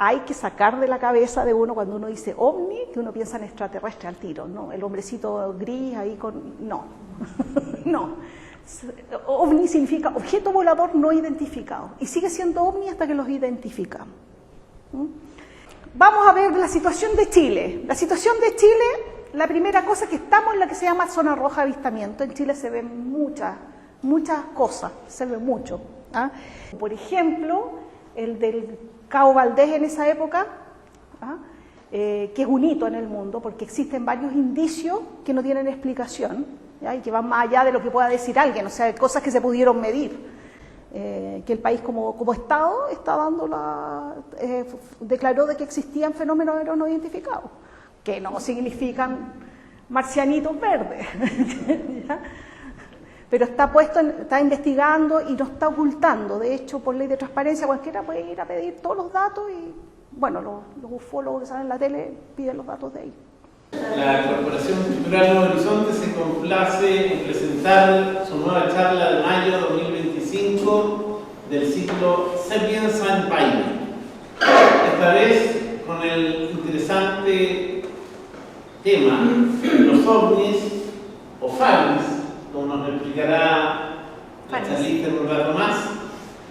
hay que sacar de la cabeza de uno cuando uno dice ovni, que uno piensa en extraterrestre al tiro, ¿no? El hombrecito gris ahí con... no, no. OVNI significa objeto volador no identificado y sigue siendo OVNI hasta que los identifica. Vamos a ver la situación de Chile. La situación de Chile, la primera cosa es que estamos en la que se llama zona roja de avistamiento. En Chile se ven muchas cosas, se ve mucho. ¿Ah? Por ejemplo, el del Cabo Valdés en esa época, ¿ah? Que es un hito en el mundo porque existen varios indicios que no tienen explicación, ¿ya? Y que van más allá de lo que pueda decir alguien, o sea, cosas que se pudieron medir. Que el país como Estado está dando declaró de que existían fenómenos aéreos no identificados, que no significan marcianitos verdes, ¿ya? Pero está investigando y no está ocultando. De hecho, por ley de transparencia, cualquiera puede ir a pedir todos los datos y, bueno, los ufólogos que salen en la tele piden los datos de ahí. La Corporación Cultural Nuevo Horizonte se complace en presentar su nueva charla de mayo 2025 del ciclo Sapiens and Paine. Esta vez con el interesante tema los ovnis o FANIS, como nos explicará la charlista en un rato más,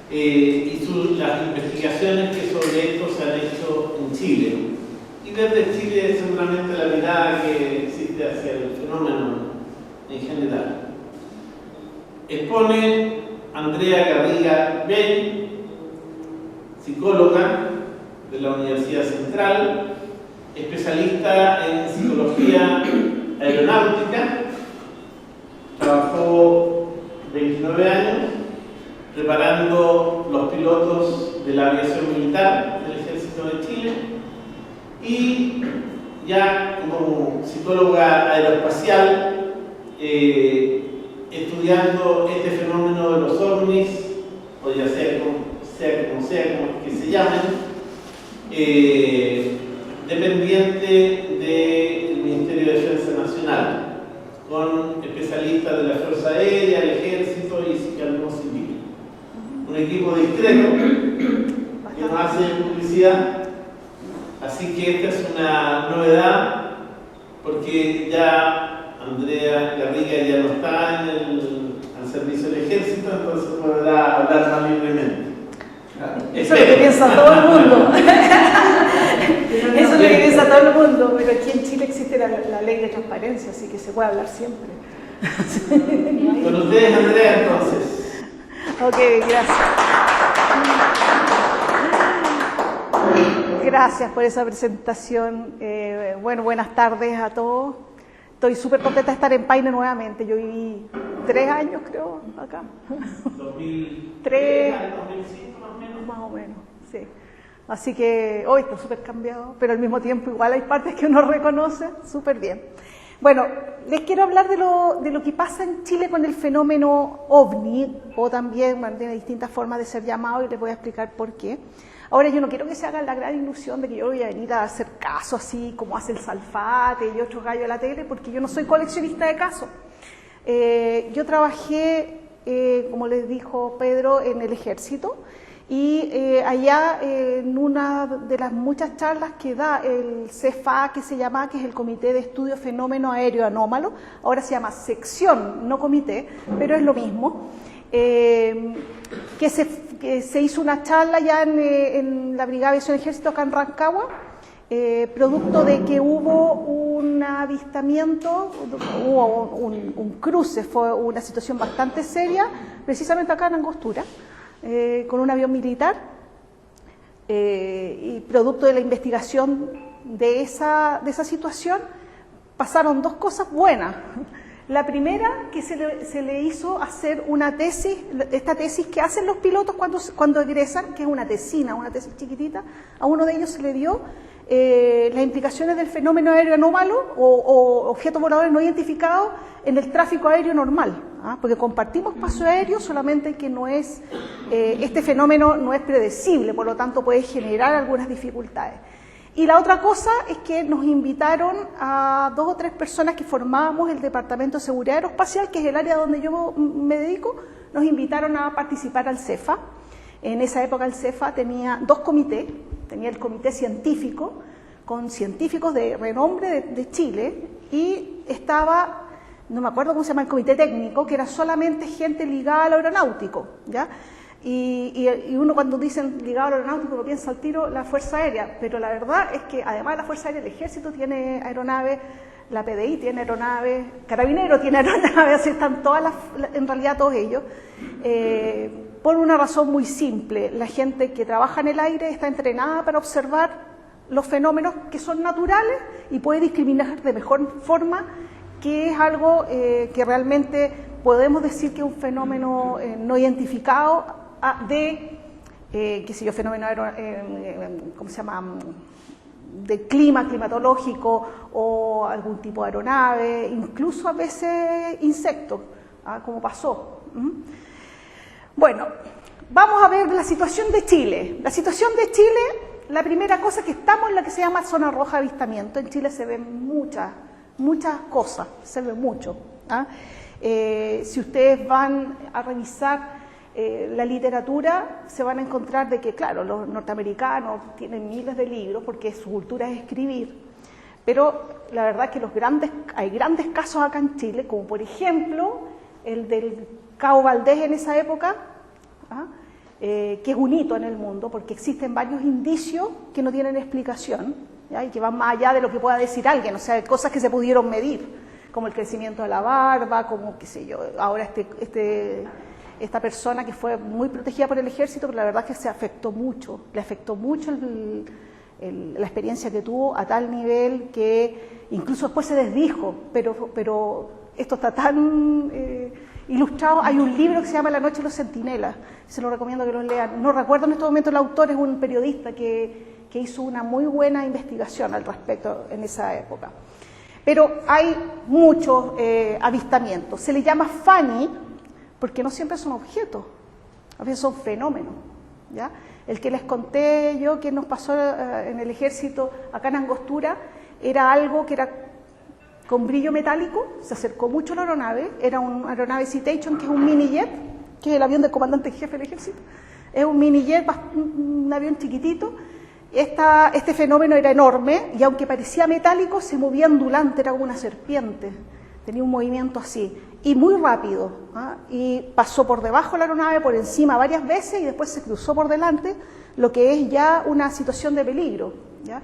y las investigaciones que sobre esto se han hecho en Chile. Y desde Chile seguramente la mirada que existe hacia el fenómeno en general. Expone Andrea Garriga Bell, psicóloga de la Universidad Central, especialista en psicología aeronáutica, trabajó 29 años preparando los pilotos de la aviación militar del Ejército de Chile y ya como psicóloga aeroespacial estudiando este fenómeno de los ovnis, o ya sea como que se llamen, dependiente del Ministerio de Defensa Nacional, con especialistas de la Fuerza Aérea, el Ejército y Psiquiatría Civil. Un equipo discreto que nos hace publicidad, así que esta es una novedad porque ya Andrea Garriga ya no está al servicio del Ejército, entonces podrá hablar más libremente. Eso es lo que piensa todo el mundo. Eso es lo que piensa todo el mundo, pero aquí en Chile existe la ley de transparencia, así que se puede hablar siempre. Con ustedes, Andrea, entonces. Ok, gracias. Gracias por esa presentación. Bueno, buenas tardes a todos. Estoy súper contenta de estar en Paine nuevamente. Yo viví 3 años, creo, acá. 2003 al 2005 más o menos. Más o menos, sí. Así que hoy está súper cambiado, pero al mismo tiempo igual hay partes que uno reconoce súper bien. Bueno, les quiero hablar de lo que pasa en Chile con el fenómeno OVNI, o también tiene distintas formas de ser llamado y les voy a explicar por qué. Ahora, yo no quiero que se hagan la gran ilusión de que yo voy a venir a hacer caso así como hace el Salfate y otros gallos de la tele, porque yo no soy coleccionista de casos. Yo trabajé, como les dijo Pedro, en el Ejército, y allá en una de las muchas charlas que da el CFA, que se llama, que es el Comité de Estudio Fenómeno Aéreo Anómalo, ahora se llama sección, no comité, pero es lo mismo, que se hizo una charla ya en la Brigada de Aviación Ejército acá en Rancagua, producto de que hubo un avistamiento, hubo un cruce, fue una situación bastante seria, precisamente acá en Angostura, con un avión militar, y producto de la investigación de esa situación pasaron 2 cosas buenas. La primera, que se le hizo hacer una tesis, esta tesis que hacen los pilotos cuando egresan, que es una tesina, una tesis chiquitita, a uno de ellos se le dio las implicaciones del fenómeno aéreo anómalo o objetos voladores no identificados en el tráfico aéreo normal, porque compartimos espacio aéreo, solamente que no es, este fenómeno no es predecible, por lo tanto puede generar algunas dificultades. Y la otra cosa es que nos invitaron a 2 o 3 personas que formábamos el Departamento de Seguridad Aeroespacial, que es el área donde yo me dedico, nos invitaron a participar al CEFA. En esa época el CEFA tenía 2 comités, tenía el comité científico, con científicos de renombre de Chile, y estaba, no me acuerdo cómo se llama el comité técnico, que era solamente gente ligada al aeronáutico, ¿ya? Y uno cuando dicen ligado al aeronáutico lo piensa al tiro la Fuerza Aérea, pero la verdad es que además de la Fuerza Aérea, el Ejército tiene aeronaves, la PDI tiene aeronaves, Carabinero tiene aeronaves, así están todas en realidad todos ellos, por una razón muy simple: la gente que trabaja en el aire está entrenada para observar los fenómenos que son naturales y puede discriminar de mejor forma que es algo que realmente podemos decir que es un fenómeno no identificado qué sé yo, fenómeno ¿cómo se llama?, de climatológico o algún tipo de aeronave, incluso a veces insectos, como pasó. Bueno, vamos a ver la situación de Chile. La situación de Chile, la primera cosa, que estamos en la que se llama zona roja de avistamiento. En Chile se ven muchas cosas, se ve mucho. Si ustedes van a revisar la literatura, se van a encontrar de que, claro, los norteamericanos tienen miles de libros porque su cultura es escribir, pero la verdad es que hay grandes casos acá en Chile, como por ejemplo el del Cabo Valdés en esa época, que es un hito en el mundo porque existen varios indicios que no tienen explicación, ¿ya? Y que van más allá de lo que pueda decir alguien, o sea, cosas que se pudieron medir, como el crecimiento de la barba, como, qué sé yo, ahora esta persona que fue muy protegida por el ejército, pero la verdad es que le afectó mucho la experiencia que tuvo, a tal nivel que incluso después se desdijo, pero esto está tan ilustrado. Hay un libro que se llama La noche de los centinelas, se lo recomiendo que lo lean. No recuerdo en este momento el autor, es un periodista que hizo una muy buena investigación al respecto en esa época. Pero hay muchos avistamientos. Se le llama FANI porque no siempre son objetos, a veces son fenómenos, ¿ya? El que les conté yo que nos pasó en el ejército acá en Angostura era algo que era con brillo metálico, se acercó mucho a la aeronave, era una aeronave Citation, que es un mini jet, que es el avión del comandante en jefe del ejército, es un mini jet, un avión chiquitito. Este fenómeno era enorme y aunque parecía metálico, se movía ondulante, era como una serpiente, tenía un movimiento así, y muy rápido, y pasó por debajo de la aeronave, por encima varias veces, y después se cruzó por delante, lo que es ya una situación de peligro, ¿ya?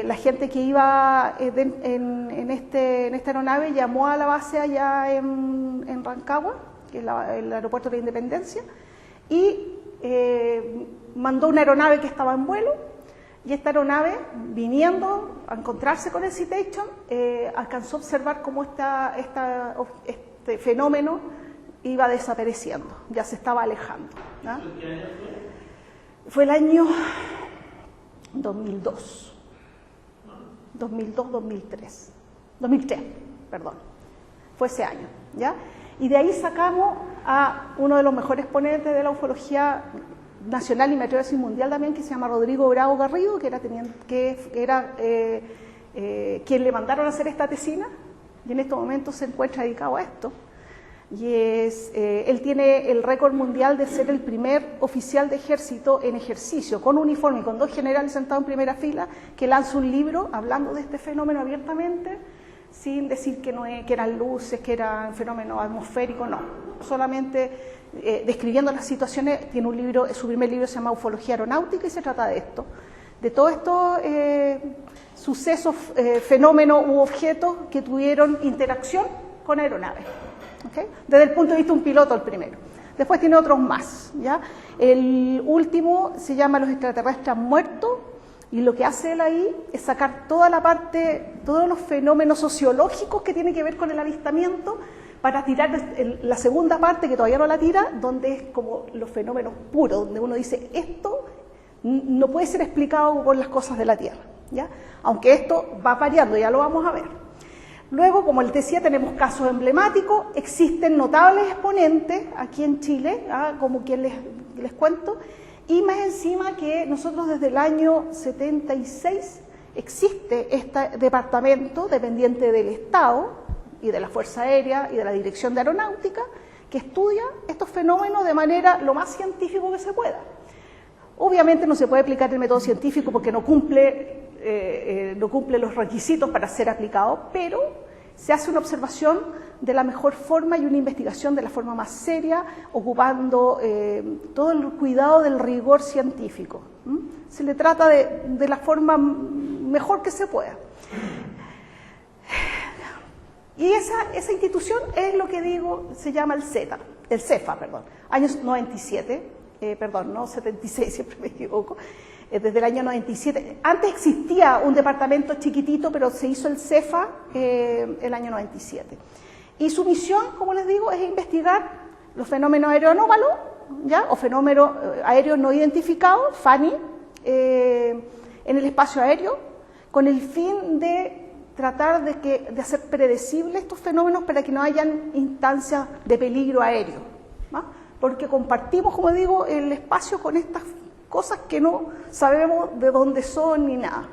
La gente que iba en esta aeronave llamó a la base allá en Rancagua, que es el aeropuerto de la Independencia, y mandó una aeronave que estaba en vuelo, y esta aeronave, viniendo a encontrarse con el Citation, alcanzó a observar cómo este fenómeno iba desapareciendo, ya se estaba alejando, ¿no? ¿Qué año fue? Fue el año 2002. 2003, perdón, fue ese año, ¿ya? Y de ahí sacamos a uno de los mejores ponentes de la ufología nacional y me atrevo a decir mundial también, que se llama Rodrigo Bravo Garrido, que era quien le mandaron a hacer esta tesina, y en estos momentos se encuentra dedicado a esto. Y él tiene el récord mundial de ser el primer oficial de ejército en ejercicio, con uniforme y con 2 generales sentados en primera fila, que lanza un libro hablando de este fenómeno abiertamente, sin decir que eran luces, que eran fenómenos atmosféricos, no, solamente describiendo las situaciones. Tiene un libro, su primer libro se llama Ufología Aeronáutica y se trata de esto, de todos estos sucesos, fenómenos u objetos que tuvieron interacción con aeronaves. ¿Okay? Desde el punto de vista de un piloto, el primero. Después tiene otros más, ¿ya? El último se llama Los extraterrestres han muerto, y lo que hace él ahí es sacar toda la parte, todos los fenómenos sociológicos que tienen que ver con el avistamiento, para tirar la segunda parte, que todavía no la tira, donde es como los fenómenos puros, donde uno dice, esto no puede ser explicado por las cosas de la Tierra, ¿ya? Aunque esto va variando, ya lo vamos a ver. Luego, como les decía, tenemos casos emblemáticos, existen notables exponentes aquí en Chile, como quien les cuento, y más encima que nosotros desde el año 76 existe este departamento dependiente del Estado y de la Fuerza Aérea y de la Dirección de Aeronáutica, que estudia estos fenómenos de manera lo más científico que se pueda. Obviamente no se puede aplicar el método científico porque no cumple los requisitos para ser aplicado, pero se hace una observación de la mejor forma y una investigación de la forma más seria, ocupando todo el cuidado del rigor científico. Se le trata de la forma mejor que se pueda. Y esa institución es lo que digo, se llama el CEFA, años 97, no 76, siempre me equivoco, desde el año 97. Antes existía un departamento chiquitito, pero se hizo el CEFA el año 97. Y su misión, como les digo, es investigar los fenómenos aeroanómalos, ¿ya? O fenómenos aéreos no identificados, FANI, en el espacio aéreo, con el fin de tratar de hacer predecibles estos fenómenos para que no hayan instancias de peligro aéreo, ¿no? Porque compartimos, como digo, el espacio con estas cosas que no sabemos de dónde son ni nada.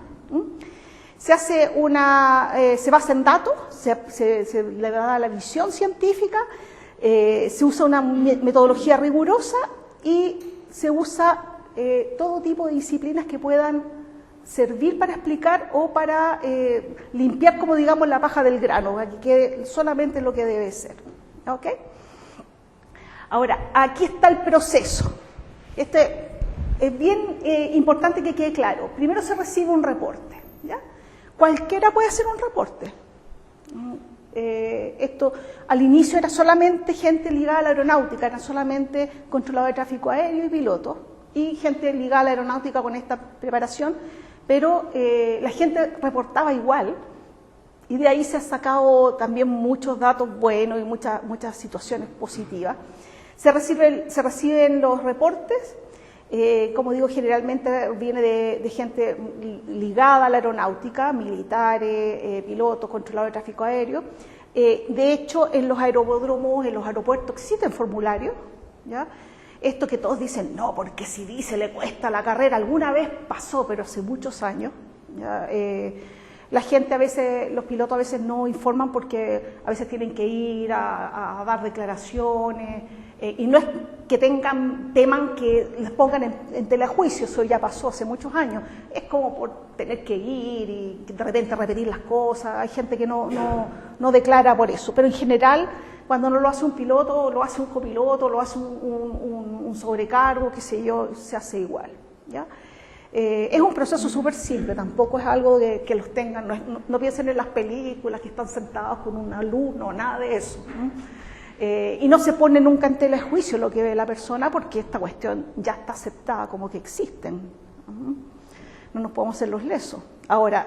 Se basa en datos, se le da la visión científica, se usa una metodología rigurosa y se usa todo tipo de disciplinas que puedan servir para explicar o para limpiar, como digamos, la paja del grano, para que quede solamente lo que debe ser. ¿Ok? Ahora, aquí está el proceso. Es bien importante que quede claro. Primero se recibe un reporte, ¿ya? Cualquiera puede hacer un reporte. Esto al inicio era solamente gente ligada a la aeronáutica, era solamente controlador de tráfico aéreo y pilotos, y gente ligada a la aeronáutica con esta preparación, pero la gente reportaba igual, y de ahí se han sacado también muchos datos buenos y muchas situaciones positivas. Se reciben los reportes, como digo, generalmente viene de gente ligada a la aeronáutica, militares, pilotos, controladores de tráfico aéreo. De hecho, en los aeródromos, en los aeropuertos existen formularios, ¿ya? Esto que todos dicen, no, porque si dice le cuesta la carrera, alguna vez pasó, pero hace muchos años. ¿Ya? La gente a veces, los pilotos a veces no informan porque a veces tienen que ir a dar declaraciones, y no es que teman que les pongan en telejuicio, eso ya pasó hace muchos años, es como por tener que ir y de repente repetir las cosas. Hay gente que no declara por eso, pero en general cuando no lo hace un piloto, lo hace un copiloto, lo hace un sobrecargo, qué sé yo, se hace igual, ¿ya? Es un proceso súper simple, tampoco es algo que los tengan, no piensen en las películas que están sentados con una luz, no, nada de eso, ¿no? Y no se pone nunca en tela de juicio lo que ve la persona, porque esta cuestión ya está aceptada como que existen. No nos podemos hacer los lesos. Ahora,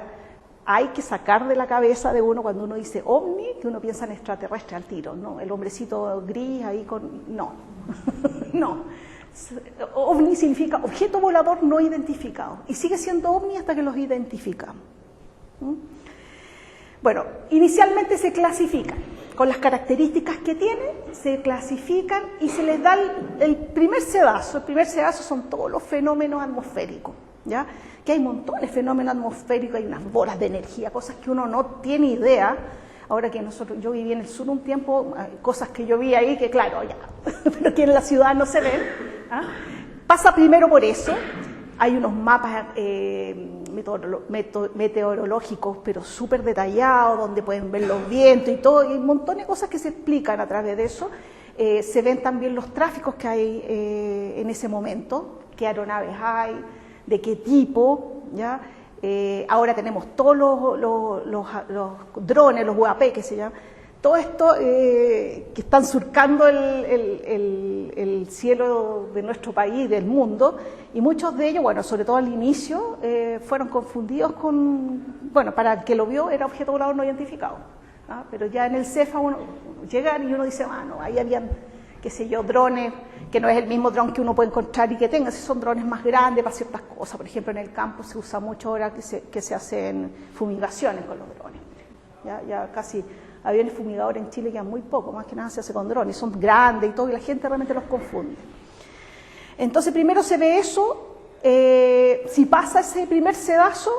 hay que sacar de la cabeza de uno cuando uno dice ovni, que uno piensa en extraterrestre al tiro, ¿no? El hombrecito gris ahí con... No, no. OVNI significa objeto volador no identificado, y sigue siendo OVNI hasta que los identificamos. Bueno, inicialmente se clasifican con las características que tienen, se clasifican y se les da el primer sedazo. El primer sedazo son todos los fenómenos atmosféricos, ¿ya? Que hay montones de fenómenos atmosféricos, hay unas bolas de energía, cosas que uno no tiene idea. Ahora que yo viví en el sur un tiempo, cosas que yo vi ahí que claro, ya, pero que en la ciudad no se ven. ¿Ah? Pasa primero por eso, hay unos mapas meteorológicos, pero súper detallados, donde pueden ver los vientos y todo, y hay un montón de cosas que se explican a través de eso. Se ven también los tráficos que hay en ese momento, qué aeronaves hay, de qué tipo, ¿ya? Ahora tenemos todos los drones, los UAP que se llaman, todo esto que están surcando el cielo de nuestro país, del mundo, y muchos de ellos, bueno, sobre todo al inicio, fueron confundidos con, bueno, para el que lo vio era objeto volador no identificado, ¿ah? Pero ya en el CEFA uno llega y uno dice, no, ahí habían, qué sé yo, drones, que no es el mismo dron que uno puede encontrar y que tenga, si son drones más grandes para ciertas cosas. Por ejemplo, en el campo se usa mucho ahora que se hacen fumigaciones con los drones. Ya casi aviones fumigadores en Chile quedan muy poco, más que nada se hace con drones, son grandes y todo, y la gente realmente los confunde. Entonces primero se ve eso, si pasa ese primer sedazo,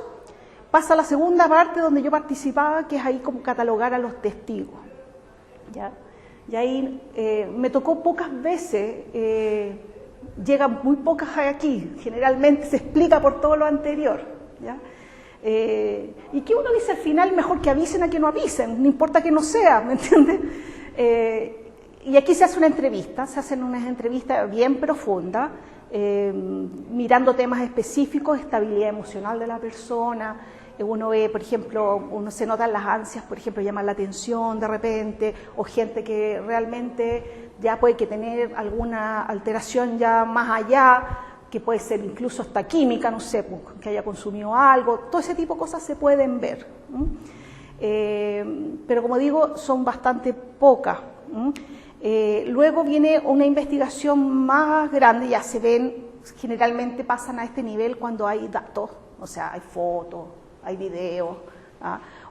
pasa la segunda parte donde yo participaba, que es ahí como catalogar a los testigos, ¿ya? Y ahí me tocó pocas veces llegan muy pocas aquí, generalmente se explica por todo lo anterior, ¿ya? Y que uno dice al final, mejor que avisen a que no avisen, no importa que no sea, ¿me entiendes? Y aquí se hace una entrevista, se hacen unas entrevistas bien profundas, mirando temas específicos, estabilidad emocional de la persona. Uno ve, por ejemplo, uno se notan las ansias, por ejemplo, llaman la atención de repente, o gente que realmente ya puede que tener alguna alteración ya más allá, que puede ser incluso hasta química, no sé, que haya consumido algo, todo ese tipo de cosas se pueden ver. Pero como digo, son bastante pocas. Luego viene una investigación más grande, ya se ven, generalmente pasan a este nivel cuando hay datos, o sea, hay fotos, hay videos,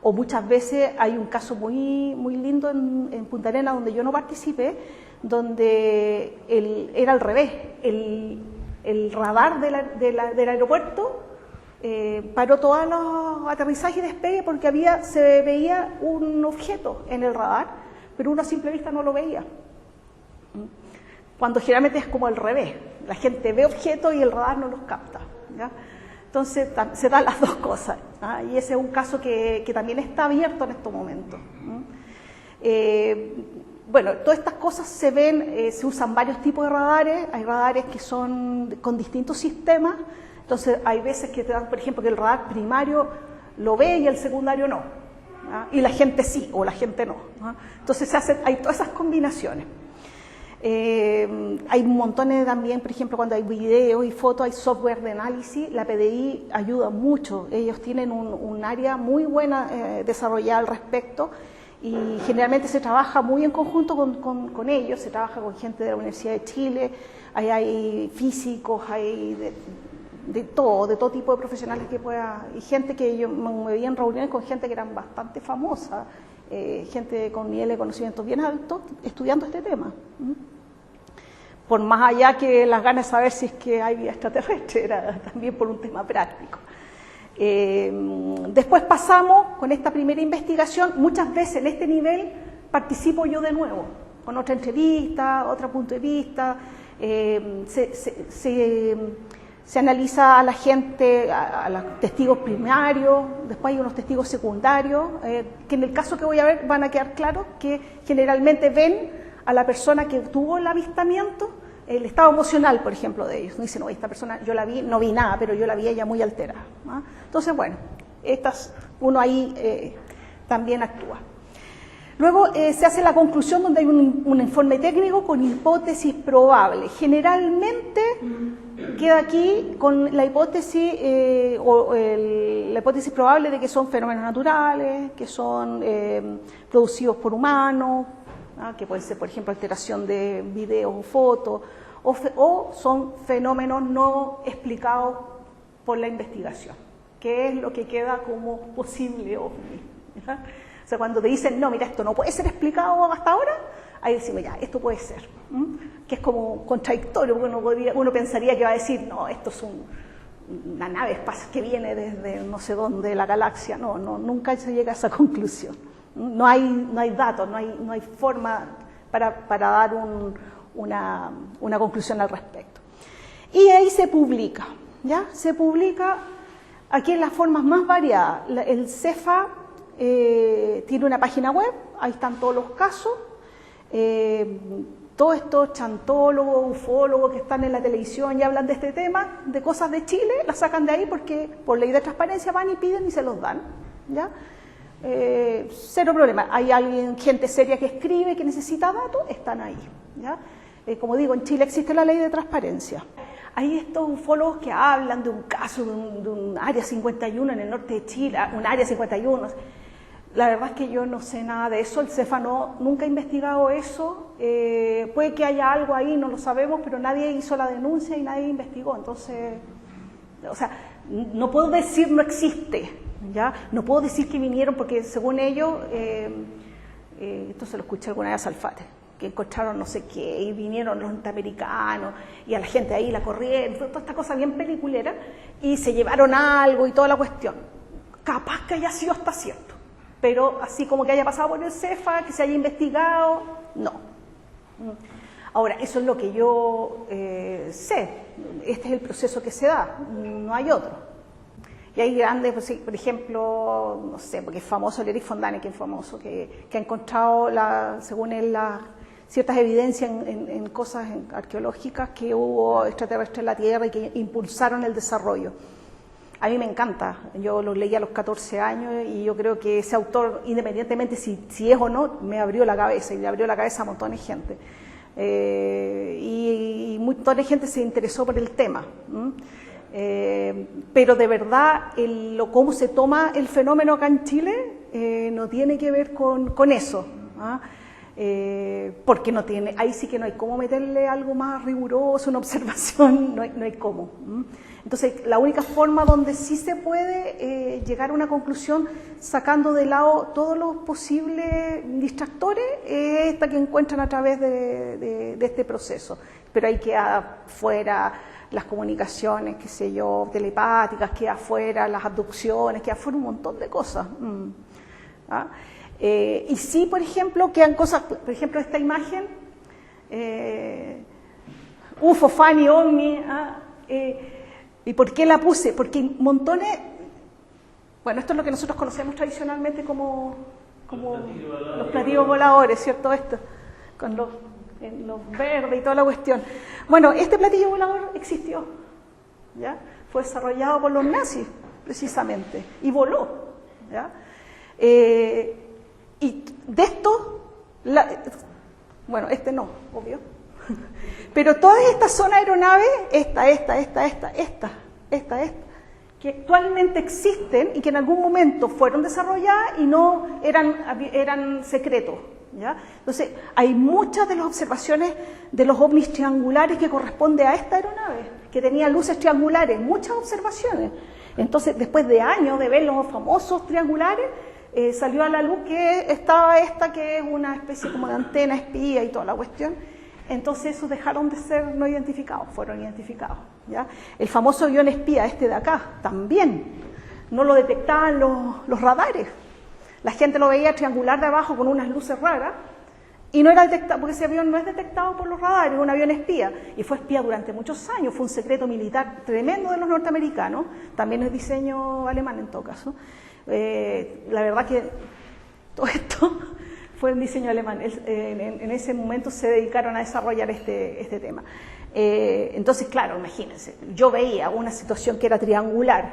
o muchas veces hay un caso muy lindo en Punta Arenas donde yo no participé, donde era al revés, el radar del aeropuerto paró todos los aterrizajes y despegue porque se veía un objeto en el radar, pero uno a simple vista no lo veía. Cuando generalmente es como al revés, la gente ve objetos y el radar no los capta, ¿ya? Entonces se dan las dos cosas, ¿ah? Y ese es un caso que también está abierto en estos momentos. Bueno, todas estas cosas se ven, se usan varios tipos de radares, hay radares que son con distintos sistemas, entonces hay veces que te dan, por ejemplo, que el radar primario lo ve y el secundario no, ¿ah? Y la gente sí o la gente no, ¿ah? Entonces hay todas esas combinaciones. Hay montones también, por ejemplo, cuando hay videos y fotos, hay software de análisis, la PDI ayuda mucho, ellos tienen un área muy buena desarrollada al respecto y generalmente se trabaja muy en conjunto con ellos, se trabaja con gente de la Universidad de Chile, hay físicos, hay de todo tipo de profesionales que y gente que yo me vi en reuniones con gente que eran bastante famosa, gente con nivel de conocimientos bien altos, estudiando este tema. Por más allá que las ganas de saber si es que hay vida extraterrestre, era también por un tema práctico. Después pasamos con esta primera investigación, muchas veces en este nivel participo yo de nuevo, con otra entrevista, otro punto de vista, se analiza a la gente, a los testigos primarios, después hay unos testigos secundarios, que en el caso que voy a ver van a quedar claros que generalmente ven a la persona que tuvo el avistamiento, el estado emocional, por ejemplo, de ellos. No dicen, no, esta persona yo la vi, no vi nada, pero yo la vi ella muy alterada, ¿no? Entonces, bueno, uno ahí también actúa. Luego se hace la conclusión donde hay un informe técnico con hipótesis probable. Generalmente queda aquí con la hipótesis la hipótesis probable de que son fenómenos naturales, que son producidos por humanos, que puede ser, por ejemplo, alteración de videos o fotos, o son fenómenos no explicados por la investigación, que es lo que queda como posible ovni, ¿ya? O sea, cuando te dicen, no, mira, esto no puede ser explicado hasta ahora, ahí decimos, ya, esto puede ser, que es como contradictorio, porque uno pensaría que va a decir, no, esto es una nave espacial que viene desde no sé dónde de la galaxia. No, nunca se llega a esa conclusión. No hay datos, no hay forma para dar una conclusión al respecto. Y ahí se publica, ¿ya? Se publica aquí en las formas más variadas. El CEFA tiene una página web, ahí están todos los casos. Todos estos chantólogos, ufólogos que están en la televisión y hablan de este tema, de cosas de Chile, las sacan de ahí porque por ley de transparencia van y piden y se los dan, ¿ya? Cero problema. Hay gente seria que escribe, que necesita datos, están ahí, ¿ya? Como digo, en Chile existe la ley de transparencia. Hay estos ufólogos que hablan de un caso de un área 51 en el norte de Chile, un área 51. La verdad es que yo no sé nada de eso, el CEFA nunca ha investigado eso, puede que haya algo ahí, no lo sabemos, pero nadie hizo la denuncia y nadie investigó, entonces, o sea, no puedo decir no existe, ¿ya? No puedo decir que vinieron porque según ellos, esto se lo escuché alguna vez a Salfate, que encontraron no sé qué, y vinieron los norteamericanos, y a la gente ahí la corrieron, toda esta cosa bien peliculera, y se llevaron algo y toda la cuestión. Capaz que haya sido hasta cierto, pero así como que haya pasado por el CEFA, que se haya investigado, no. Ahora, eso es lo que yo sé, este es el proceso que se da, no hay otro. Y hay grandes, pues, por ejemplo, no sé, porque es famoso el Erich von Däniken, famoso, que ha encontrado, según él, ciertas evidencias en cosas arqueológicas que hubo extraterrestres en la Tierra y que impulsaron el desarrollo. A mí me encanta, yo lo leí a los 14 años y yo creo que ese autor, independientemente si es o no, me abrió la cabeza y le abrió la cabeza a montones de gente. Y un montón de gente se interesó por el tema. Pero de verdad, cómo se toma el fenómeno acá en Chile no tiene que ver con eso. Porque no tiene, ahí sí que no hay cómo meterle algo más riguroso, una observación, no hay cómo. Entonces, la única forma donde sí se puede llegar a una conclusión sacando de lado todos los posibles distractores es esta que encuentran a través de este proceso. Pero ahí queda fuera las comunicaciones, qué sé yo, telepáticas, queda fuera las abducciones, queda fuera un montón de cosas. Y sí, por ejemplo, quedan cosas, por ejemplo, esta imagen, UFO, Fani, OVNI, ¿y por qué la puse? Porque montones, bueno, esto es lo que nosotros conocemos tradicionalmente como los platillos voladores, ¿cierto? Esto, con los verdes y toda la cuestión. Bueno, este platillo volador existió, ¿ya? Fue desarrollado por los nazis, precisamente, y voló, ¿ya? Y de esto, bueno, este no, obvio, pero todas estas son aeronaves, esta, que actualmente existen y que en algún momento fueron desarrolladas y no eran secretos, ¿ya? Entonces, hay muchas de las observaciones de los ovnis triangulares que corresponde a esta aeronave, que tenía luces triangulares, muchas observaciones. Entonces, después de años de ver los famosos triangulares, salió a la luz que estaba esta, que es una especie como de antena espía y toda la cuestión. Entonces esos dejaron de ser no identificados, fueron identificados, ¿ya? El famoso avión espía, este de acá, también no lo detectaban los radares. La gente lo veía triangular de abajo con unas luces raras y no era detectado, porque ese avión no es detectado por los radares, es un avión espía. Y fue espía durante muchos años, fue un secreto militar tremendo de los norteamericanos, también es diseño alemán en todo caso. La verdad que todo esto fue un diseño alemán. En ese momento se dedicaron a desarrollar este tema. Entonces, claro, imagínense, yo veía una situación que era triangular,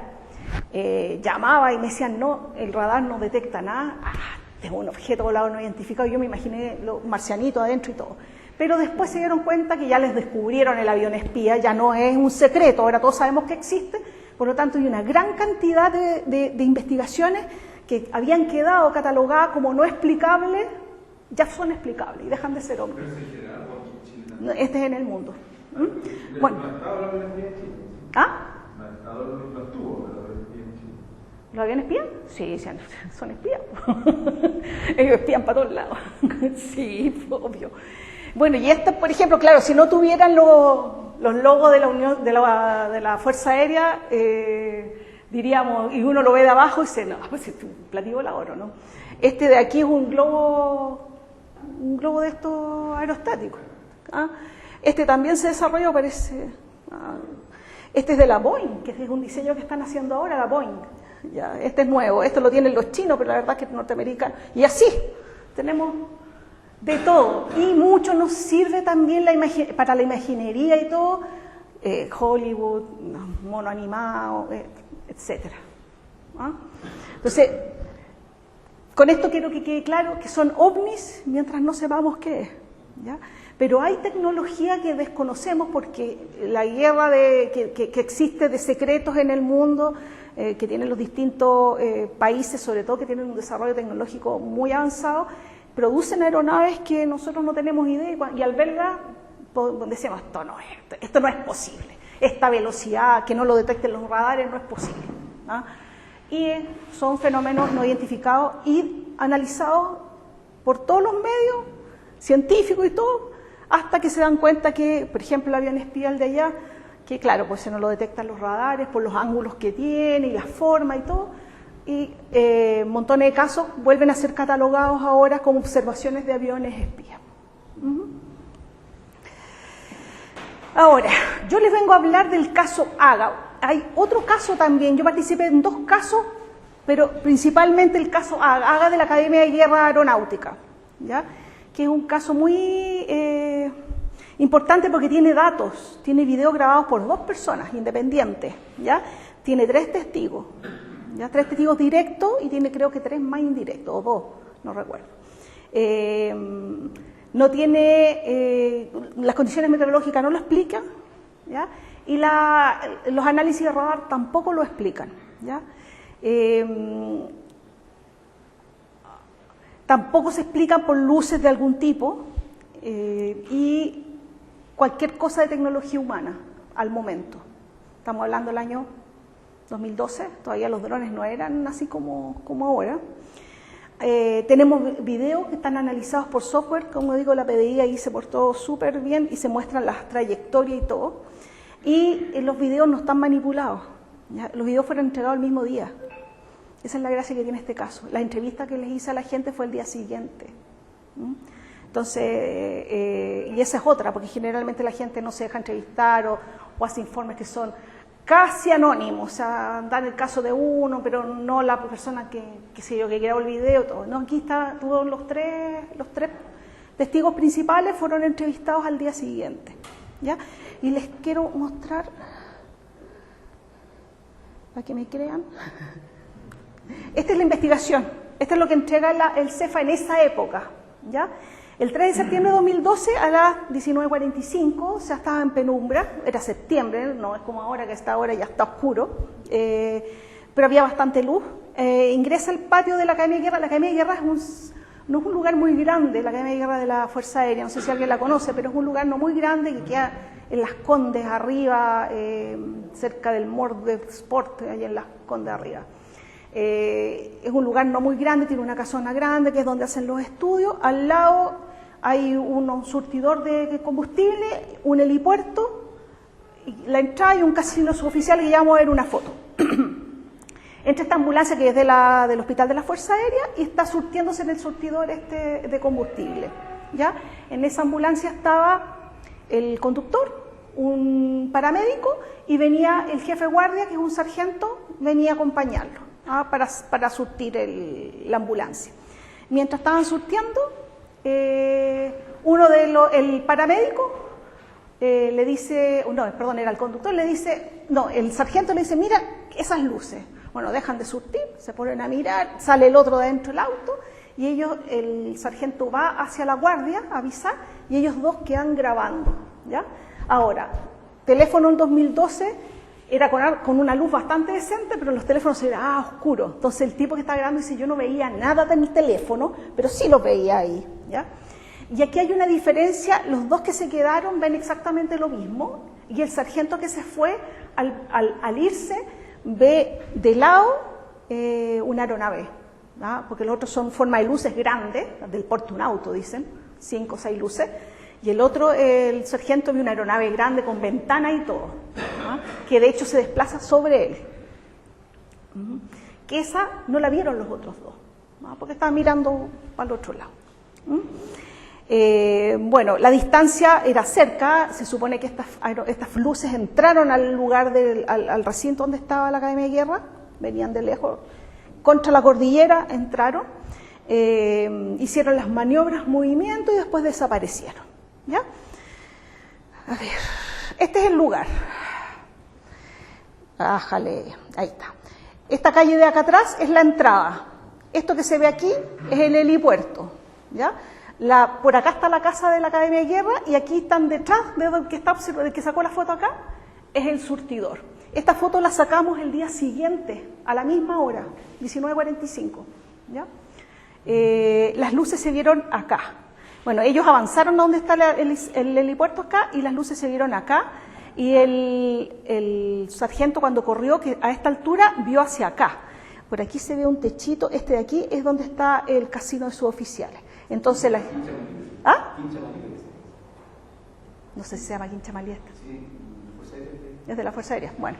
llamaba y me decían, no, el radar no detecta nada, es un objeto volador no identificado, yo me imaginé los marcianitos adentro y todo. Pero después se dieron cuenta que ya les descubrieron el avión espía, ya no es un secreto, ahora todos sabemos que existe. Por lo tanto, hay una gran cantidad de investigaciones que habían quedado catalogadas como no explicables, ya son explicables y dejan de ser ovnis. Este es en el mundo. Bueno. ¿Los aviones espían? Sí, son espías. Ellos espían para todos lados. Sí, obvio. Bueno, y estas, por ejemplo, claro, si no tuvieran los logos de la Unión de la Fuerza Aérea, diríamos, y uno lo ve de abajo y dice, no, pues es un platillo volador, ¿no? Este de aquí es un globo de estos aerostáticos. Este también se desarrolló, parece. Este es de la Boeing, que es un diseño que están haciendo ahora la Boeing. Ya, este es nuevo, esto lo tienen los chinos, pero la verdad es que es norteamericano. Y así, tenemos de todo. Y mucho nos sirve también para la imaginería y todo, Hollywood, mono animado, etc. Entonces, con esto quiero que quede claro que son ovnis mientras no sepamos qué es, ¿ya? Pero hay tecnología que desconocemos porque la guerra que existe de secretos en el mundo, que tienen los distintos países, sobre todo que tienen un desarrollo tecnológico muy avanzado, producen aeronaves que nosotros no tenemos idea y al verla decimos, esto no es posible, esta velocidad que no lo detecten los radares no es posible, ¿no? Y son fenómenos no identificados y analizados por todos los medios científicos y todo, hasta que se dan cuenta que, por ejemplo, el avión espía de allá, que claro, pues se no lo detectan los radares por los ángulos que tiene y la forma y todo, y montones de casos vuelven a ser catalogados ahora como observaciones de aviones espías. Ahora, yo les vengo a hablar del caso Haga. Hay otro caso también, yo participé en 2 casos, pero principalmente el caso Haga de la Academia de Guerra Aeronáutica, ¿ya? Que es un caso muy importante porque tiene datos, tiene videos grabados por 2 personas independientes, ¿ya? Tiene 3 testigos, ¿ya? 3 testigos directos y tiene creo que 3 más indirectos, o 2, no recuerdo. No tiene, las condiciones meteorológicas no lo explican, ¿ya? Y los análisis de radar tampoco lo explican, ¿ya? Tampoco se explican por luces de algún tipo y cualquier cosa de tecnología humana al momento. Estamos hablando del año 2012, todavía los drones no eran así como ahora. Tenemos videos que están analizados por software, como digo, la PDI ahí se portó súper bien y se muestran las trayectorias y todo. Y los videos no están manipulados, ¿ya? Los videos fueron entregados el mismo día. Esa es la gracia que tiene este caso. La entrevista que les hice a la gente fue el día siguiente. Entonces, y esa es otra, porque generalmente la gente no se deja entrevistar o hace informes que son casi anónimos, o sea, dan el caso de uno, pero no la persona que grabó el video, todo. No, aquí tuvo los tres testigos principales fueron entrevistados al día siguiente, ¿ya? Y les quiero mostrar, para que me crean, esta es la investigación, esto es lo que entrega el CEFA en esa época, ¿ya? El 3 de septiembre de 2012 a las 19:45, o sea, estaba en penumbra, era septiembre, no es como ahora que a esta hora ya está oscuro, pero había bastante luz. Ingresa al patio de la Academia de Guerra. La Academia de Guerra no es un lugar muy grande, la Academia de Guerra de la Fuerza Aérea, no sé si alguien la conoce, pero es un lugar no muy grande que queda en Las Condes arriba, cerca del Mall de Sport, allá en Las Condes arriba. Es un lugar no muy grande, tiene una casona grande que es donde hacen los estudios. Al lado hay un surtidor de combustible, un helipuerto, la entrada y un casino suboficial que ya vamos a ver una foto. Entra esta ambulancia que es del Hospital de la Fuerza Aérea y está surtiéndose en el surtidor de combustible, ¿ya? En esa ambulancia estaba el conductor, un paramédico y venía el jefe de guardia, que es un sargento, venía a acompañarlo. Para surtir la ambulancia. Mientras estaban surtiendo, el paramédico le dice, era el conductor, el sargento le dice, mira esas luces. Bueno, dejan de surtir, se ponen a mirar, sale el otro de dentro del auto y el sargento va hacia la guardia a avisar y ellos 2 quedan grabando, ¿ya? Ahora, teléfono en 2012 era con una luz bastante decente, pero los teléfonos eran oscuros. Entonces el tipo que estaba grabando dice, yo no veía nada en el teléfono, pero sí lo veía ahí, ¿ya? Y aquí hay una diferencia, los 2 que se quedaron ven exactamente lo mismo, y el sargento que se fue, al irse, ve de lado una aeronave, ¿ya? Porque los otros son forma de luces grandes, del porte de un auto, dicen, 5 o 6 luces, y el sargento vio una aeronave grande con ventana y todo, ¿no? Que de hecho se desplaza sobre él. Que esa no la vieron los otros 2, ¿no? Porque estaban mirando para el otro lado. Bueno, la distancia era cerca, se supone que estas luces entraron al lugar, al recinto donde estaba la Academia de Guerra, venían de lejos, contra la cordillera entraron, hicieron las maniobras, movimientos y después desaparecieron. ¿Ya? A ver, este es el lugar. Ájale, ahí está. Esta calle de acá atrás es la entrada. Esto que se ve aquí es el helipuerto, ¿ya? Por acá está la casa de la Academia de Guerra y aquí están detrás del que sacó la foto acá, es el surtidor. Esta foto la sacamos el día siguiente, a la misma hora, 19:45, ¿ya? Las luces se vieron acá. Bueno, ellos avanzaron a donde está el helipuerto acá y las luces se vieron acá y el sargento cuando corrió, que a esta altura vio hacia acá. Por aquí se ve un techito, este de aquí es donde está el casino de suboficiales. Entonces ¿Ah? No sé si se llama Quincha Maliesta. Es de la Fuerza Aérea. Bueno,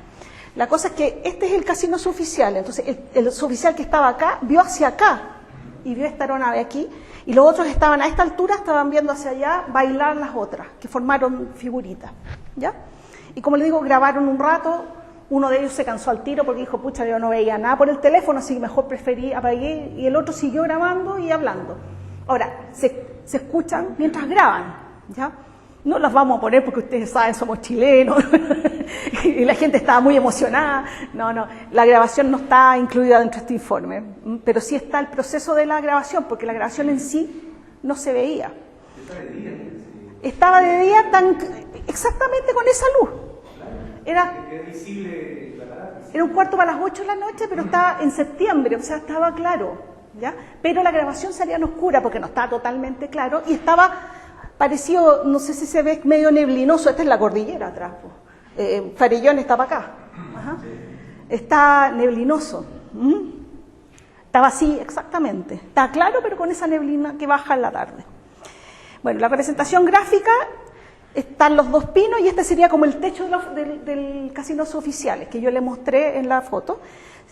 la cosa es que este es el casino suboficial, entonces el suboficial que estaba acá vio hacia acá. y vio esta aeronave aquí, y los otros estaban a esta altura, estaban viendo hacia allá bailar las otras, que formaron figuritas, ¿ya? Y como les digo, grabaron un rato, uno de ellos se cansó al tiro porque dijo, pucha, yo no veía nada por el teléfono, así que mejor preferí, apagué, y el otro siguió grabando y hablando. Ahora, se escuchan mientras graban, ¿ya? No las vamos a poner porque ustedes saben, somos chilenos, y la gente estaba muy emocionada. No, la grabación no está incluida dentro de este informe, pero sí está el proceso de la grabación, porque la grabación en sí no se veía. Estaba de día exactamente con esa luz. Era un cuarto para las 8 de la noche, pero estaba en septiembre, o sea, estaba claro, ¿ya? Pero la grabación salía en oscura porque no estaba totalmente claro y estaba parecido, no sé si se ve medio neblinoso. Esta es la cordillera atrás, Farellón está para acá. Ajá. Está neblinoso. Estaba así, exactamente. Está claro, pero con esa neblina que baja en la tarde. Bueno, la representación gráfica, están los dos pinos y este sería como el techo del Casinos Oficiales, que yo le mostré en la foto.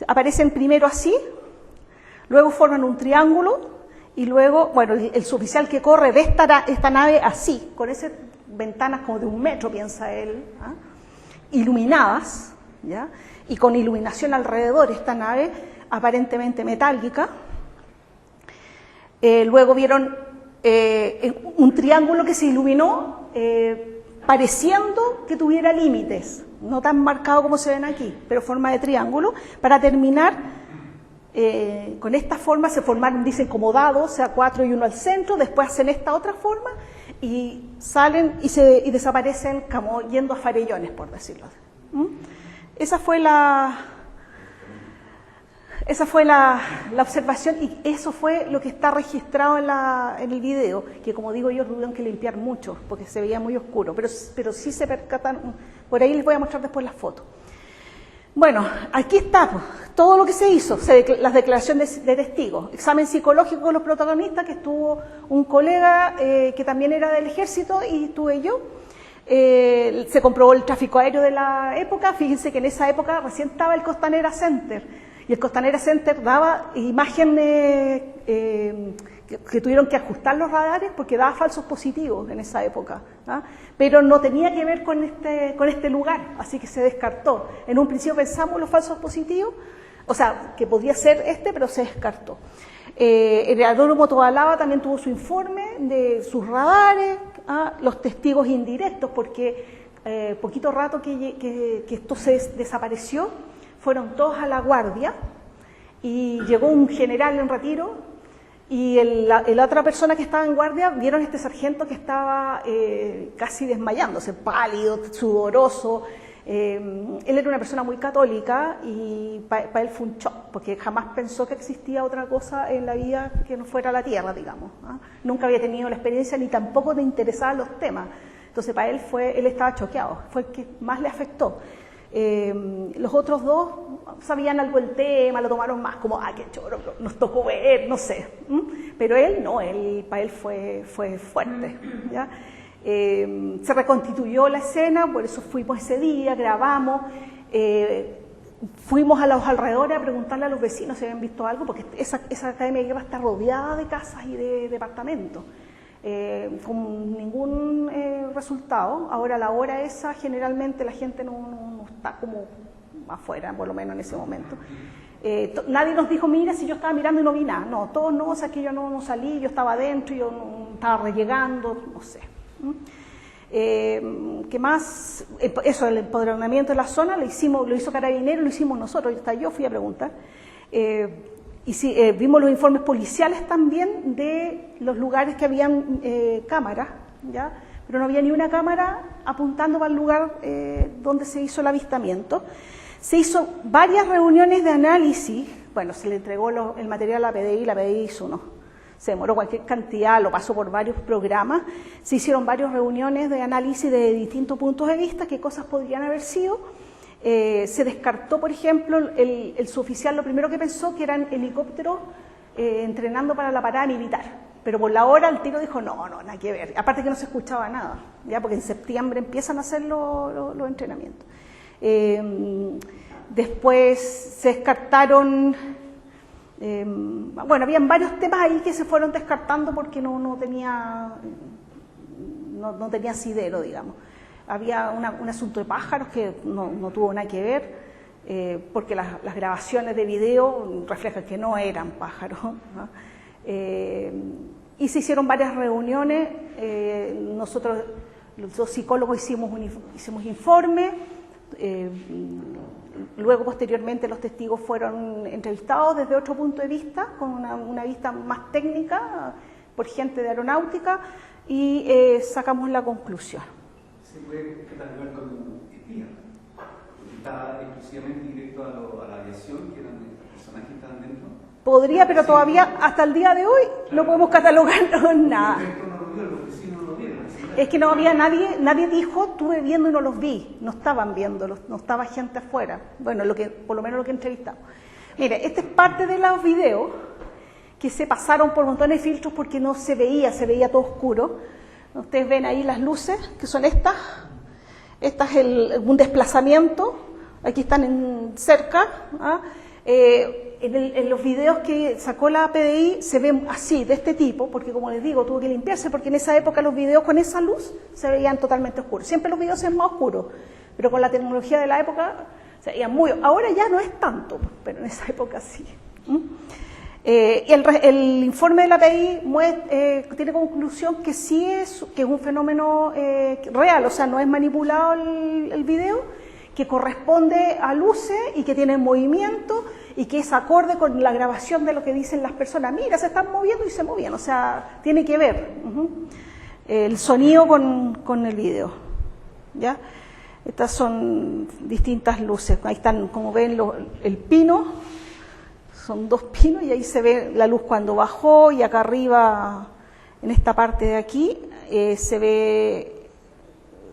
Aparecen primero así, luego forman un triángulo, y luego, bueno, el suboficial que corre ve esta nave así, con esas ventanas como de 1 metro, piensa él, ¿ah? Iluminadas, ¿ya? Y con iluminación alrededor, esta nave aparentemente metálica. Luego vieron un triángulo que se iluminó pareciendo que tuviera límites, no tan marcado como se ven aquí, pero forma de triángulo, para terminar. Con esta forma se formaron, dicen, como dados, o sea, 4 y 1 al centro, después hacen esta otra forma y salen y desaparecen como yendo a farellones, por decirlo así. Esa fue la observación y eso fue lo que está registrado en el video, que como digo yo, tuvieron que limpiar mucho porque se veía muy oscuro, pero sí se percatan, por ahí les voy a mostrar después las fotos. Bueno, aquí está pues, todo lo que se hizo, las declaraciones de testigos, examen psicológico con los protagonistas, que estuvo un colega que también era del ejército y estuve yo. Se comprobó el tráfico aéreo de la época. Fíjense que en esa época recién estaba el Costanera Center, y el Costanera Center daba imágenes que tuvieron que ajustar los radares porque daba falsos positivos en esa época, ¿ah? Pero no tenía que ver con este lugar, así que se descartó. En un principio pensamos los falsos positivos, o sea, que podía ser pero se descartó. El aeródromo Tobalaba también tuvo su informe de sus radares, los testigos indirectos, porque poquito rato que esto se desapareció, fueron todos a la guardia y llegó un general en retiro. Y la otra persona que estaba en guardia, vieron a este sargento que estaba casi desmayándose, pálido, sudoroso. Él era una persona muy católica y para él fue un shock, porque jamás pensó que existía otra cosa en la vida que no fuera la tierra, digamos. Nunca había tenido la experiencia ni tampoco le interesaban los temas. Entonces para él él estaba choqueado, fue el que más le afectó. Los otros dos sabían algo del tema, lo tomaron más como, qué choro, nos tocó ver, no sé. Pero él no, para él fue fuerte, ¿ya? Se reconstituyó la escena, por eso fuimos ese día, grabamos, fuimos a los alrededores a preguntarle a los vecinos si habían visto algo, porque esa Academia de Guerra está rodeada de casas y de departamentos. Con ningún resultado. Ahora, a la hora esa, generalmente la gente no está como afuera, por lo menos en ese momento. Nadie nos dijo, mira, si yo estaba mirando y no vi nada. No, todos no, o sea, que yo no salí, yo estaba adentro, yo no, estaba rellegando, no sé. ¿Qué más? Eso, el empoderamiento de la zona lo hizo Carabineros, lo hicimos nosotros, hasta yo fui a preguntar. Y sí, vimos los informes policiales también de los lugares que habían cámaras, ¿ya? Pero no había ni una cámara apuntando para el lugar donde se hizo el avistamiento. Se hizo varias reuniones de análisis, bueno, se le entregó el material a la PDI hizo uno. Se demoró cualquier cantidad, lo pasó por varios programas, se hicieron varias reuniones de análisis de distintos puntos de vista, qué cosas podrían haber sido. Se descartó, por ejemplo, el suboficial lo primero que pensó que eran helicópteros entrenando para la parada militar, pero por la hora el tiro dijo no, nada que ver, aparte que no se escuchaba nada, ya porque en septiembre empiezan a hacer los entrenamientos. Después se descartaron Bueno, habían varios temas ahí que se fueron descartando porque no tenía asidero, digamos. Había un asunto de pájaros que no tuvo nada que ver, porque las grabaciones de video reflejan que no eran pájaros, ¿no? Y se hicieron varias reuniones, nosotros los dos psicólogos hicimos informes, luego posteriormente los testigos fueron entrevistados desde otro punto de vista, con una vista más técnica, por gente de aeronáutica, y sacamos la conclusión. ¿Se puede catalogar como espía? Porque está exclusivamente directo a la aviación, que eran los personajes que estaban dentro. Podría, pero todavía, hasta el día de hoy, no podemos catalogarlo en nada. Es que no había nadie dijo, estuve viendo y no los vi, no estaban viéndolos, no estaba gente afuera. Bueno, por lo menos lo que entrevistamos. Mire, esta es parte de los videos que se pasaron por montones de filtros porque no se veía todo oscuro. Ustedes ven ahí las luces, que son estas. Esta es un desplazamiento, aquí están cerca, ¿ah? En los videos que sacó la PDI se ven así, de este tipo, porque como les digo, tuvo que limpiarse, porque en esa época los videos con esa luz se veían totalmente oscuros. Siempre los videos se ven más oscuros, pero con la tecnología de la época se veían muy... Ahora ya no es tanto, pero en esa época sí. El informe de la PDI tiene conclusión que sí que es un fenómeno real, o sea, no es manipulado el video, que corresponde a luces y que tiene movimiento y que es acorde con la grabación de lo que dicen las personas. Mira, se están moviendo y se movían, o sea, tiene que ver el sonido con el video, ¿ya? Estas son distintas luces, ahí están, como ven, el pino, son dos pinos y ahí se ve la luz cuando bajó, y acá arriba, en esta parte de aquí, se ve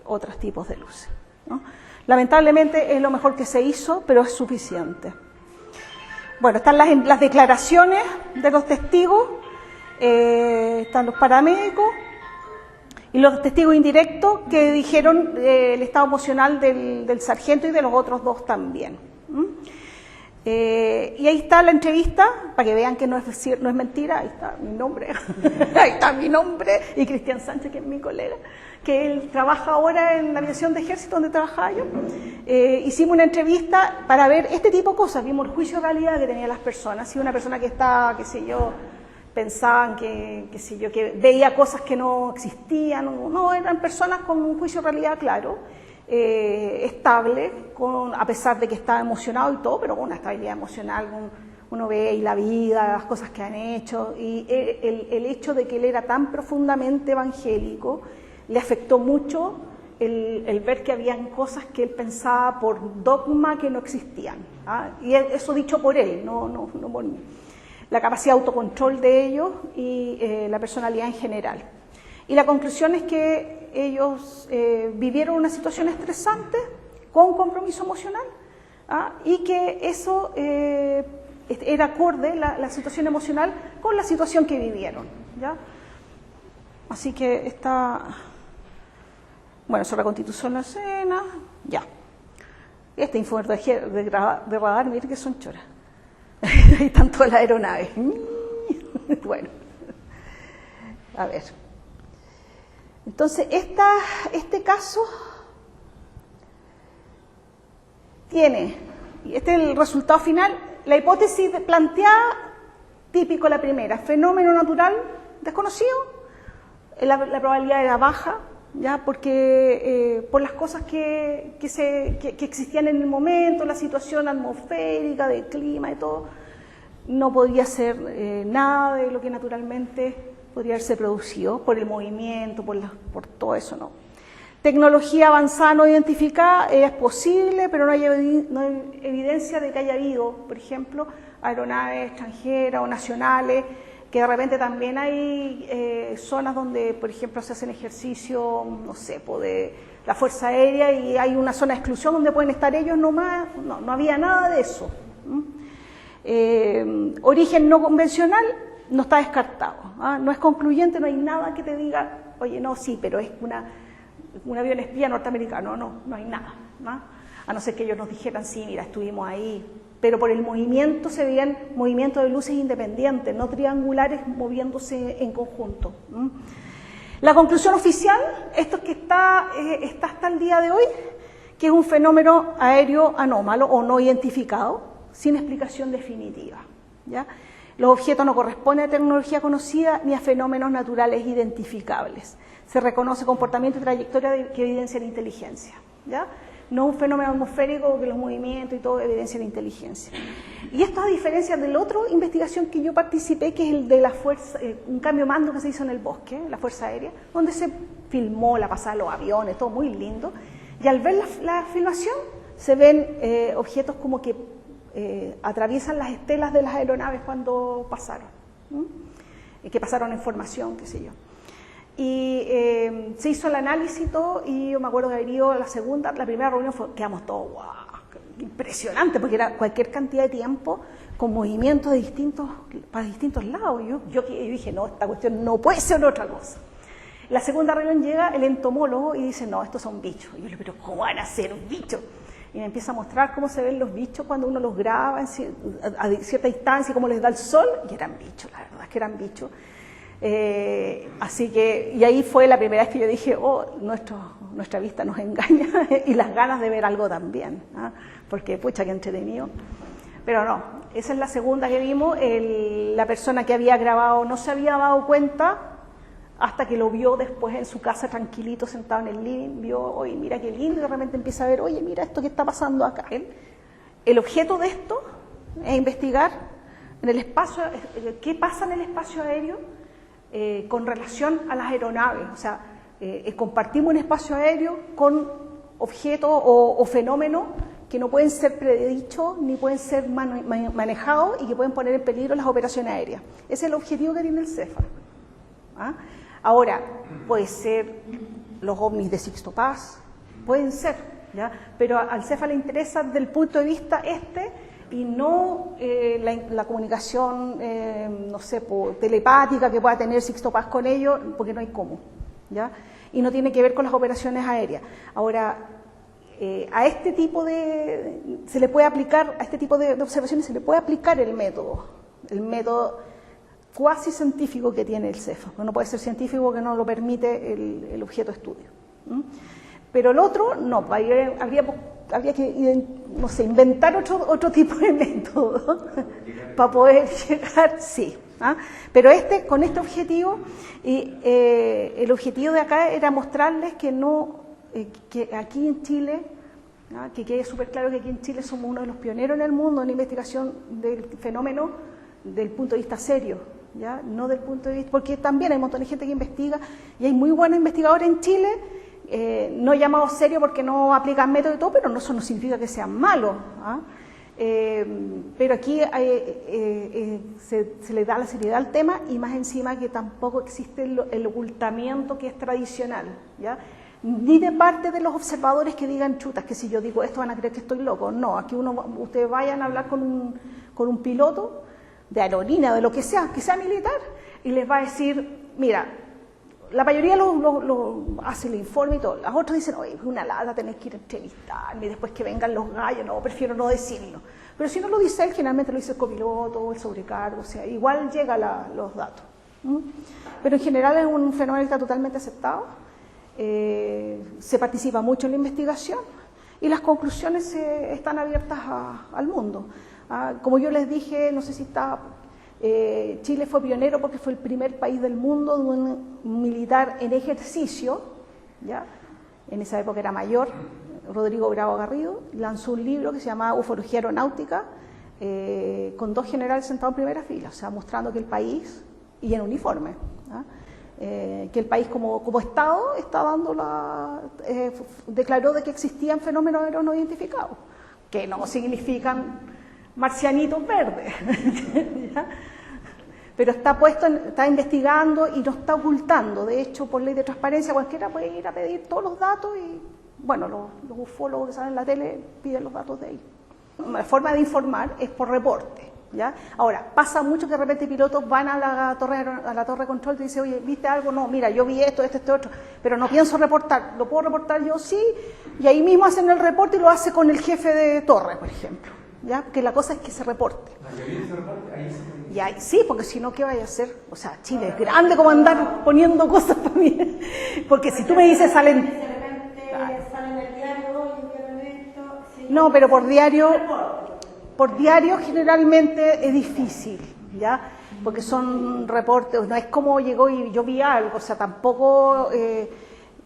otros tipos de luces, ¿no? Lamentablemente es lo mejor que se hizo, pero es suficiente. Bueno, están las declaraciones de los testigos, están los paramédicos y los testigos indirectos que dijeron el estado emocional del sargento y de los otros dos también. Y ahí está la entrevista, para que vean que no es mentira. Ahí está mi nombre, ahí está mi nombre, y Cristian Sánchez, que es mi colega, que él trabaja ahora en la aviación de ejército, donde trabajaba yo. Hicimos una entrevista para ver este tipo de cosas, vimos el juicio de realidad que tenían las personas. Si una persona que está, qué sé yo, pensaban que veía cosas que no existían, no, eran personas con un juicio de realidad claro, estable, a pesar de que estaba emocionado y todo, pero con una estabilidad emocional. Uno ve y la vida, las cosas que han hecho, y el hecho de que él era tan profundamente evangélico le afectó mucho el ver que habían cosas que él pensaba por dogma que no existían, ¿ah? Y eso dicho por él, no por mí. La capacidad de autocontrol de ellos y la personalidad en general. Y la conclusión es que ellos vivieron una situación estresante con compromiso emocional, ¿ah? Y que eso era acorde, la situación emocional, con la situación que vivieron, ¿ya? Así que está... Bueno, sobre la constitución de la escena, ya. Este informe de radar, miren que son choras. Ahí están todas las aeronaves. Bueno, a ver. Entonces, este caso tiene, y este es el resultado final, la hipótesis planteada, típico la primera, fenómeno natural desconocido, la probabilidad era baja, ya, porque por las cosas que existían en el momento, la situación atmosférica, de clima y todo, no podía ser nada de lo que naturalmente podría haberse producido por el movimiento, por todo eso, ¿no? Tecnología avanzada no identificada es posible, pero no hay evidencia de que haya habido, por ejemplo, aeronaves extranjeras o nacionales, que de repente también hay zonas donde, por ejemplo, se hacen ejercicio, no sé, de la Fuerza Aérea, y hay una zona de exclusión donde pueden estar ellos nomás. No había nada de eso. Origen no convencional no está descartado, ¿ah? No es concluyente, no hay nada que te diga, oye, no, sí, pero es un avión espía norteamericano. No hay nada, ¿no? A no ser que ellos nos dijeran, sí, mira, estuvimos ahí pero por el movimiento se veían movimientos de luces independientes, no triangulares moviéndose en conjunto. La conclusión oficial, esto que está hasta el día de hoy, que es un fenómeno aéreo anómalo o no identificado, sin explicación definitiva, ¿ya? Los objetos no corresponden a tecnología conocida ni a fenómenos naturales identificables. Se reconoce comportamiento y trayectoria que evidencian inteligencia, ¿ya? No un fenómeno atmosférico que los movimientos y todo evidencian inteligencia. Y esto a diferencia del otro investigación que yo participé, que es el de la fuerza, un cambio mando que se hizo en el bosque, la Fuerza Aérea, donde se filmó la pasada de los aviones, todo muy lindo, y al ver la filmación se ven objetos como que atraviesan las estelas de las aeronaves cuando pasaron, que pasaron en formación, qué sé yo. Y se hizo el análisis y todo, y yo me acuerdo que había ido a la primera reunión, quedamos todos, wow, impresionante, porque era cualquier cantidad de tiempo con movimientos para distintos lados. Yo dije, no, esta cuestión no puede ser otra cosa. La segunda reunión llega el entomólogo y dice, no, estos son bichos. Y yo le digo, pero ¿cómo van a ser bichos? Y me empieza a mostrar cómo se ven los bichos cuando uno los graba a cierta distancia, cómo les da el sol, y eran bichos, la verdad es que eran bichos. Así que, y ahí fue la primera vez que yo dije, oh, nuestra vista nos engaña, y las ganas de ver algo también, ¿ah? Porque pucha, que entretenido. Pero no, esa es la segunda que vimos. La persona que había grabado no se había dado cuenta hasta que lo vio después en su casa tranquilito, sentado en el living, vio, oye, mira qué lindo, y de repente empieza a ver, oye, mira esto que está pasando acá. El objeto de esto es investigar en el espacio, qué pasa en el espacio aéreo con relación a las aeronaves. O sea, compartimos un espacio aéreo con objetos o fenómenos que no pueden ser predichos ni pueden ser manejados y que pueden poner en peligro las operaciones aéreas. Ese es el objetivo que tiene el CEFA. ¿Ah? Ahora, puede ser los ovnis de Sixto Paz, pueden ser, ¿ya? Pero al CEFA le interesa desde el punto de vista y no la comunicación, no sé, telepática que pueda tener Sixto Paz con ellos, porque no hay cómo, ¿ya? Y no tiene que ver con las operaciones aéreas. Ahora, a este tipo de observaciones se le puede aplicar el método cuasi científico que tiene el CEFA. No puede ser científico porque no lo permite el objeto de estudio. Pero el otro, no, habría que, no sé, inventar otro tipo de método para poder llegar, sí. ¿Ah? Pero con este objetivo, el objetivo de acá era mostrarles que que aquí en Chile, ¿ah? Que quede súper claro que aquí en Chile somos uno de los pioneros en el mundo en la investigación del fenómeno del punto de vista serio. ¿Ya? No del punto de vista, porque también hay un montón de gente que investiga y hay muy buenos investigadores en Chile, no llamados serios porque no aplican método y todo, pero eso no significa que sean malos, ¿ah? Pero aquí se le da la seriedad al tema, y más encima que tampoco existe el ocultamiento que es tradicional, ¿ya? Ni de parte de los observadores que digan, chutas, que si yo digo esto van a creer que estoy loco. No, aquí ustedes vayan a hablar con un piloto de aerolínea, de lo que sea militar, y les va a decir, mira, la mayoría lo hace el informe y todo, las otras dicen, oye, es una lata, tenés que ir a entrevistarme, y después que vengan los gallos, no, prefiero no decirlo. Pero si no lo dice él, generalmente lo dice el copiloto o el sobrecargo, o sea, igual llega los datos. Pero en general es un fenómeno que está totalmente aceptado, se participa mucho en la investigación, y las conclusiones están abiertas al mundo. Como yo les dije, no sé si Chile fue pionero porque fue el primer país del mundo de un militar en ejercicio, ¿ya? En esa época era mayor, Rodrigo Bravo Garrido, lanzó un libro que se llamaba Ufología Aeronáutica, con 2 generales sentados en primera fila, o sea, mostrando que el país, y en uniforme, ¿ah? Que el país como Estado está declaró de que existían fenómenos aéreos no identificados, que no significan marcianitos verdes, ¿ya? Pero está investigando y no está ocultando. De hecho, por ley de transparencia, cualquiera puede ir a pedir todos los datos y, bueno, los ufólogos que salen en la tele piden los datos de ahí. La forma de informar es por reporte, ¿ya? Ahora, pasa mucho que de repente pilotos van a la torre de control y dicen, oye, ¿viste algo? No, mira, yo vi esto, otro, pero no pienso reportar. ¿Lo puedo reportar yo? Sí, y ahí mismo hacen el reporte y lo hace con el jefe de torre, por ejemplo. ¿ya? Porque la cosa es que se reporte. Ahí se... Ya, sí, porque si no, ¿qué vaya a hacer? O sea, Chile es grande como andar poniendo cosas también. Porque si tú me dices salen... Salen el diario, hoy vieron esto. Sí. No, pero por diario generalmente es difícil, ¿ya? Porque son reportes, no es como llegó y yo vi algo, o sea, tampoco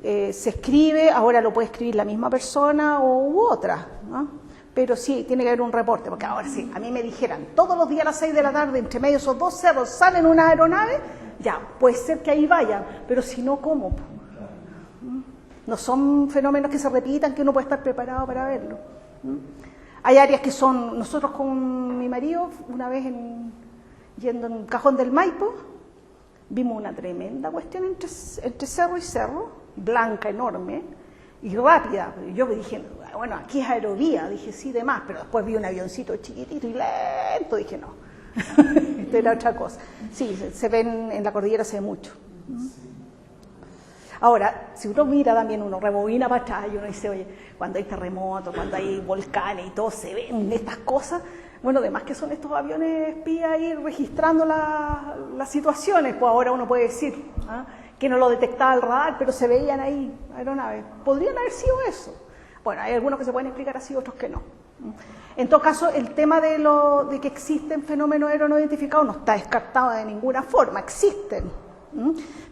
se escribe, ahora lo puede escribir la misma persona u otra, ¿no? Pero sí, tiene que haber un reporte, porque ahora sí, a mí me dijeran, todos los días a las 6 de la tarde, entre medio de esos dos cerros, salen una aeronave, ya, puede ser que ahí vayan, pero si no, ¿cómo? No son fenómenos que se repitan, que uno puede estar preparado para verlo. Hay áreas que son, nosotros con mi marido, una vez yendo en Cajón del Maipo, vimos una tremenda cuestión entre cerro y cerro, blanca, enorme, y rápida. Yo me dije, bueno, aquí es aerovía, dije sí, demás, pero después vi un avioncito chiquitito y lento, dije no, esto era otra cosa. Sí, se ven en la cordillera, se ve mucho. Ahora, si uno mira también, uno rebobina para atrás y uno dice, oye, cuando hay terremotos, cuando hay volcanes y todo, se ven estas cosas, bueno, además que son estos aviones espías ahí registrando las situaciones, pues ahora uno puede decir, ¿ah?, que no lo detectaba el radar, pero se veían ahí aeronaves. Podrían haber sido eso. Bueno, hay algunos que se pueden explicar así, otros que no. En todo caso, el tema de que existen fenómenos aéreos no identificados no está descartado de ninguna forma, existen.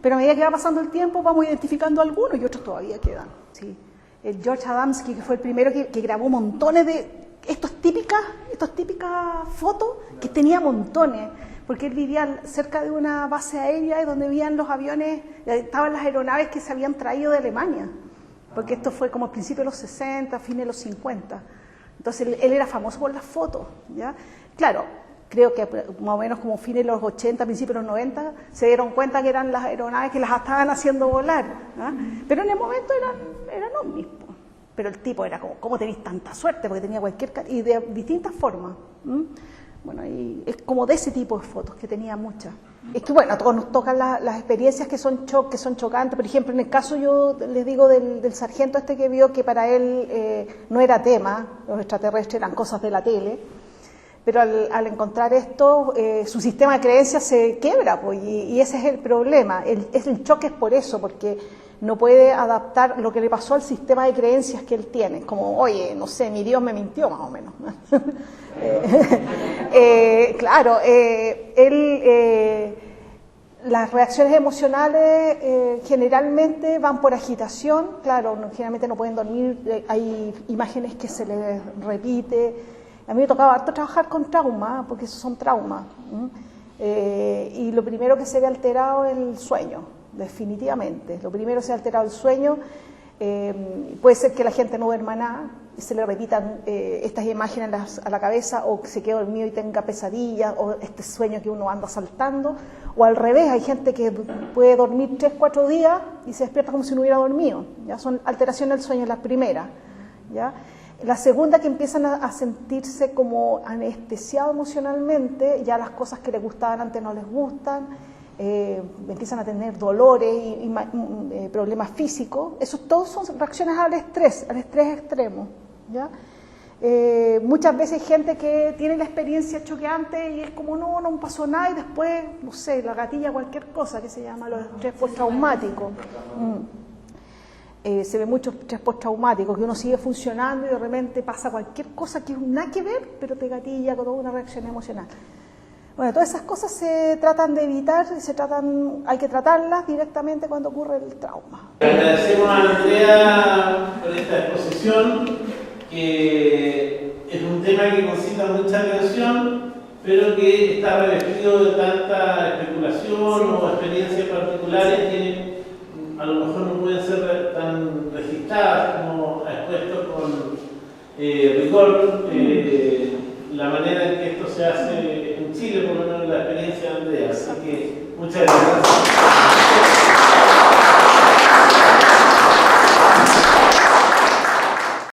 Pero a medida que va pasando el tiempo vamos identificando algunos y otros todavía quedan. ¿Sí? El George Adamski, que fue el primero que grabó montones de estas típicas fotos, que tenía montones, porque él vivía cerca de una base aérea donde vivían los aviones, estaban las aeronaves que se habían traído de Alemania, porque esto fue como a principios de los 60, fines de los 50. Entonces él era famoso por las fotos, ¿ya? Claro, creo que más o menos como fines de los 80, principios de los 90, se dieron cuenta que eran las aeronaves que las estaban haciendo volar, ¿ah? Pero en el momento eran ovnis. Pero el tipo era como, ¿cómo tenéis tanta suerte? Porque tenía y de distintas formas. Bueno, y es como de ese tipo de fotos, que tenía muchas. Es que bueno, a todos nos tocan las experiencias que son chocantes. Por ejemplo, en el caso, yo les digo del sargento este que vio que para él no era tema, los extraterrestres eran cosas de la tele, pero al encontrar esto, su sistema de creencias se quiebra, pues, y ese es el problema. El choque es por eso, porque no puede adaptar lo que le pasó al sistema de creencias que él tiene. Como, oye, no sé, mi Dios me mintió, más o menos. Claro, las reacciones emocionales generalmente van por agitación. Claro, generalmente no pueden dormir, hay imágenes que se les repite. A mí me tocaba harto trabajar con trauma, porque esos son traumas. Y lo primero que se ve alterado es el sueño, definitivamente. Lo primero se ha alterado el sueño. Puede ser que la gente no duerma nada, se le repitan estas imágenes a la cabeza, o que se quede dormido y tenga pesadillas, o este sueño que uno anda saltando, o al revés, hay gente que puede dormir 3, 4 días y se despierta como si no hubiera dormido. ¿Ya? Son alteraciones del sueño, las primeras, ¿ya? La segunda, que empiezan a sentirse como anestesiados emocionalmente, ya las cosas que les gustaban antes no les gustan, empiezan a tener dolores y problemas físicos. Esos todos son reacciones al estrés extremo, ¿ya? Muchas veces hay gente que tiene la experiencia choqueante y es como no pasó nada, y después, no sé, la gatilla cualquier cosa, que se llama los estrés postraumáticos. Se ve mucho estrés postraumático, que uno sigue funcionando y de repente pasa cualquier cosa que nada que ver, pero te gatilla con toda una reacción emocional. Bueno, todas esas cosas se tratan de evitar, hay que tratarlas directamente cuando ocurre el trauma. Agradecemos a Andrea por esta exposición, que es un tema que concita mucha atención, pero que está revestido de tanta especulación o experiencias particulares que a lo mejor no pueden ser tan registradas como ha expuesto con rigor la manera en que esto se hace en Chile, por lo menos la experiencia de Andrea. Así que muchas gracias.